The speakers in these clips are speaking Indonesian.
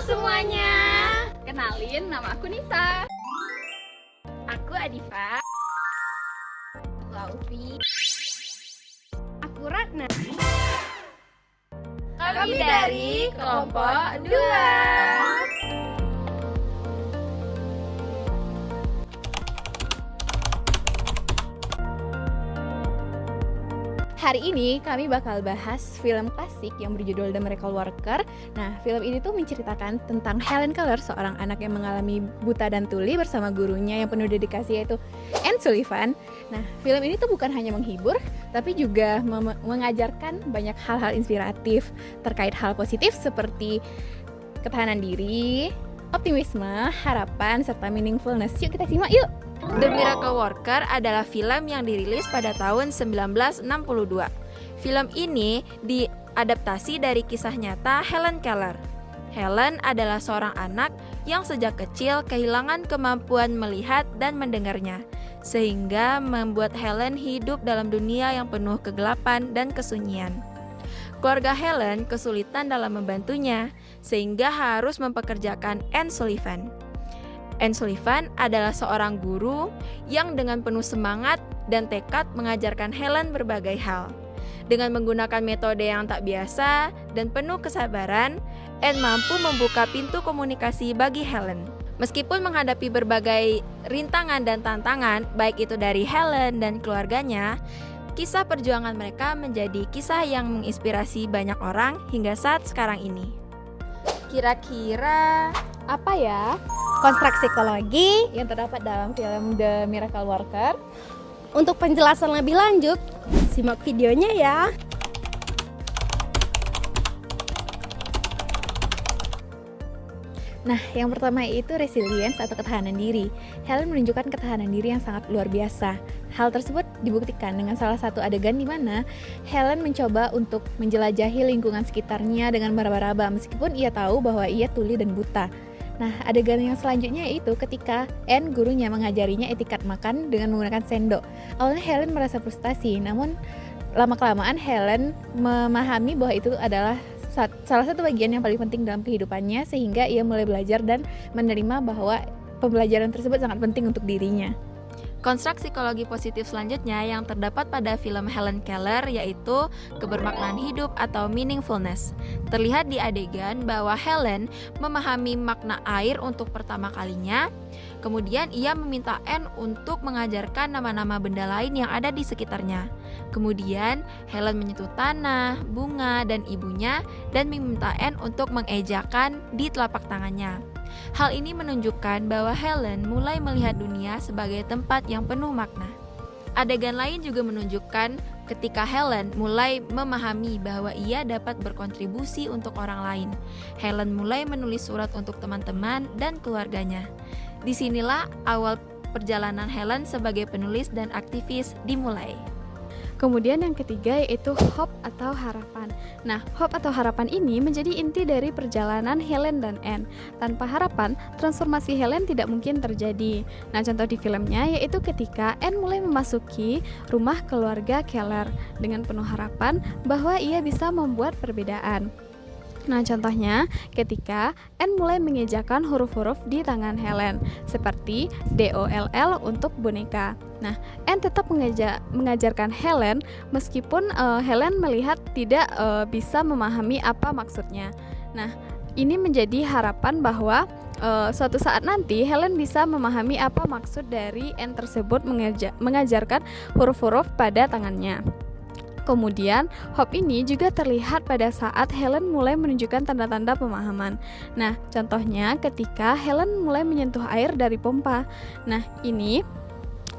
semuanya, kenalin nama aku Nisa. Aku Adifa. Aku Aufi. Aku Ratna. Kami dari kelompok 2. Hari ini kami bakal bahas film klasik yang berjudul The Miracle Worker. Nah, film ini tuh menceritakan tentang Helen Keller, seorang anak yang mengalami buta dan tuli bersama gurunya yang penuh dedikasi yaitu Anne Sullivan. Nah, film ini tuh bukan hanya menghibur, tapi juga mengajarkan banyak hal-hal inspiratif terkait hal positif seperti ketahanan diri, optimisme, harapan, serta meaningfulness. Yuk kita simak yuk! The Miracle Worker adalah film yang dirilis pada tahun 1962. Film ini diadaptasi dari kisah nyata Helen Keller. Helen adalah seorang anak yang sejak kecil kehilangan kemampuan melihat dan mendengarnya, sehingga membuat Helen hidup dalam dunia yang penuh kegelapan dan kesunyian. Keluarga Helen kesulitan dalam membantunya, sehingga harus mempekerjakan Anne Sullivan. Anne Sullivan adalah seorang guru yang dengan penuh semangat dan tekad mengajarkan Helen berbagai hal. Dengan menggunakan metode yang tak biasa dan penuh kesabaran, Anne mampu membuka pintu komunikasi bagi Helen. Meskipun menghadapi berbagai rintangan dan tantangan, baik itu dari Helen dan keluarganya, kisah perjuangan mereka menjadi kisah yang menginspirasi banyak orang hingga saat sekarang ini. Kira-kira Apa ya Konstruk psikologi. yang terdapat dalam film The Miracle Worker? Untuk penjelasan lebih lanjut, simak videonya ya. Nah, yang pertama itu resilience atau ketahanan diri. Helen menunjukkan ketahanan diri yang sangat luar biasa. Hal tersebut dibuktikan dengan salah satu adegan di mana Helen mencoba untuk menjelajahi lingkungan sekitarnya dengan meraba-raba meskipun ia tahu bahwa ia tuli dan buta. Nah, adegan yang selanjutnya itu ketika Anne, gurunya, mengajarinya etikat makan dengan menggunakan sendok. Awalnya Helen merasa frustasi, namun lama-kelamaan Helen memahami bahwa itu adalah salah satu bagian yang paling penting dalam kehidupannya, sehingga ia mulai belajar dan menerima bahwa pembelajaran tersebut sangat penting untuk dirinya. konstruk psikologi positif selanjutnya yang terdapat pada film Helen Keller yaitu kebermaknaan hidup atau meaningfulness. Terlihat di adegan bahwa Helen memahami makna air untuk pertama kalinya. Kemudian ia meminta Anne untuk mengajarkan nama-nama benda lain yang ada di sekitarnya. Kemudian Helen menyentuh tanah, bunga, dan ibunya dan meminta Anne untuk mengejakan di telapak tangannya. Hal ini menunjukkan bahwa Helen mulai melihat dunia sebagai tempat yang penuh makna. Adegan lain juga menunjukkan ketika Helen mulai memahami bahwa ia dapat berkontribusi untuk orang lain. Helen mulai menulis surat untuk teman-teman dan keluarganya. Disinilah awal perjalanan Helen sebagai penulis dan aktivis dimulai. Kemudian yang ketiga yaitu hope atau harapan. Nah, hope atau harapan ini menjadi inti dari perjalanan Helen dan Anne. Tanpa harapan, transformasi Helen tidak mungkin terjadi. Nah, contoh di filmnya yaitu ketika Anne mulai memasuki rumah keluarga Keller dengan penuh harapan bahwa ia bisa membuat perbedaan. Nah, contohnya ketika Anne mulai mengejakan huruf-huruf di tangan Helen, seperti DOLL untuk boneka. Nah, Anne tetap mengajarkan Helen meskipun Helen melihat tidak bisa memahami apa maksudnya. Nah, ini menjadi harapan bahwa suatu saat nanti Helen bisa memahami apa maksud dari Anne tersebut mengajarkan huruf-huruf pada tangannya. Kemudian, hope ini juga terlihat pada saat Helen mulai menunjukkan tanda-tanda pemahaman. Nah, contohnya ketika Helen mulai menyentuh air dari pompa. Nah, ini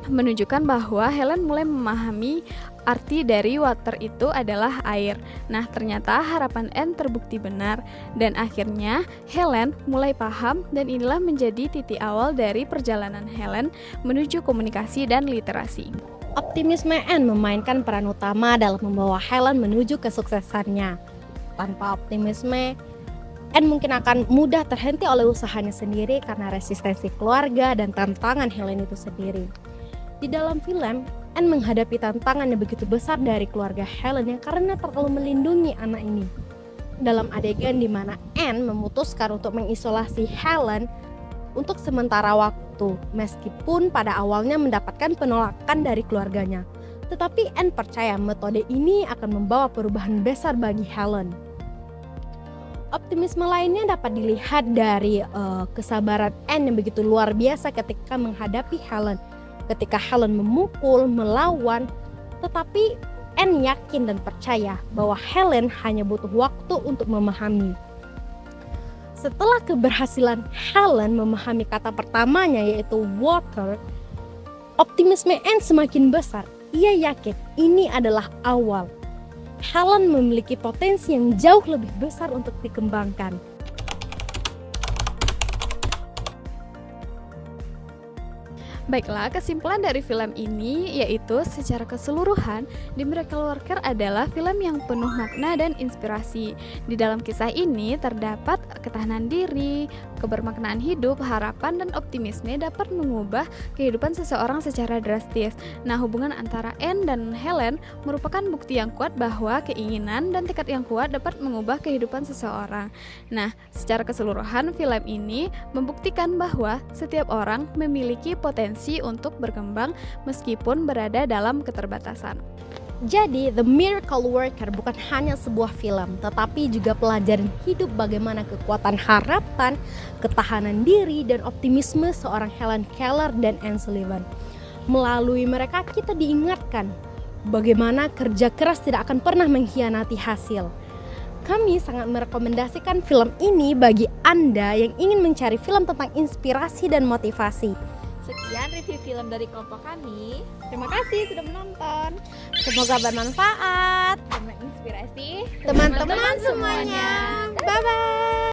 menunjukkan bahwa Helen mulai memahami arti dari water itu adalah air. Nah, ternyata harapan Anne terbukti benar dan akhirnya Helen mulai paham dan inilah menjadi titik awal dari perjalanan Helen menuju komunikasi dan literasi. Optimisme Anne memainkan peran utama dalam membawa Helen menuju kesuksesannya. Tanpa optimisme, Anne mungkin akan mudah terhenti oleh usahanya sendiri karena resistensi keluarga dan tantangan Helen itu sendiri. Di dalam film, Anne menghadapi tantangan yang begitu besar dari keluarga Helen yang karena terlalu melindungi anak ini. dalam adegan di mana Anne memutuskan untuk mengisolasi Helen untuk sementara waktu, meskipun pada awalnya mendapatkan penolakan dari keluarganya. Tetapi Anne percaya metode ini akan membawa perubahan besar bagi Helen. Optimisme lainnya dapat dilihat dari kesabaran Anne yang begitu luar biasa ketika menghadapi Helen. Ketika Helen memukul, melawan, tetapi Anne yakin dan percaya bahwa Helen hanya butuh waktu untuk memahami. Setelah keberhasilan Helen memahami kata pertamanya yaitu water, optimisme Anne semakin besar. Ia yakin ini adalah awal. Helen memiliki potensi yang jauh lebih besar untuk dikembangkan. Baiklah, kesimpulan dari film ini yaitu secara keseluruhan The Miracle Worker adalah film yang penuh makna dan inspirasi. Di dalam kisah ini terdapat ketahanan diri, kebermaknaan hidup, harapan, dan optimisme dapat mengubah kehidupan seseorang secara drastis. Nah, hubungan antara Anne dan Helen merupakan bukti yang kuat bahwa keinginan dan tekad yang kuat dapat mengubah kehidupan seseorang. Nah, secara keseluruhan film ini membuktikan bahwa setiap orang memiliki potensi untuk berkembang meskipun berada dalam keterbatasan. Jadi, The Miracle Worker bukan hanya sebuah film, tetapi juga pelajaran hidup bagaimana kekuatan harapan, ketahanan diri, dan optimisme seorang Helen Keller dan Anne Sullivan. Melalui mereka kita diingatkan bagaimana kerja keras tidak akan pernah mengkhianati hasil. Kami sangat merekomendasikan film ini bagi Anda yang ingin mencari film tentang inspirasi dan motivasi. Sekian review film dari kelompok kami. Terima kasih sudah menonton Semoga bermanfaat dan menginspirasi teman-teman semuanya. Bye-bye.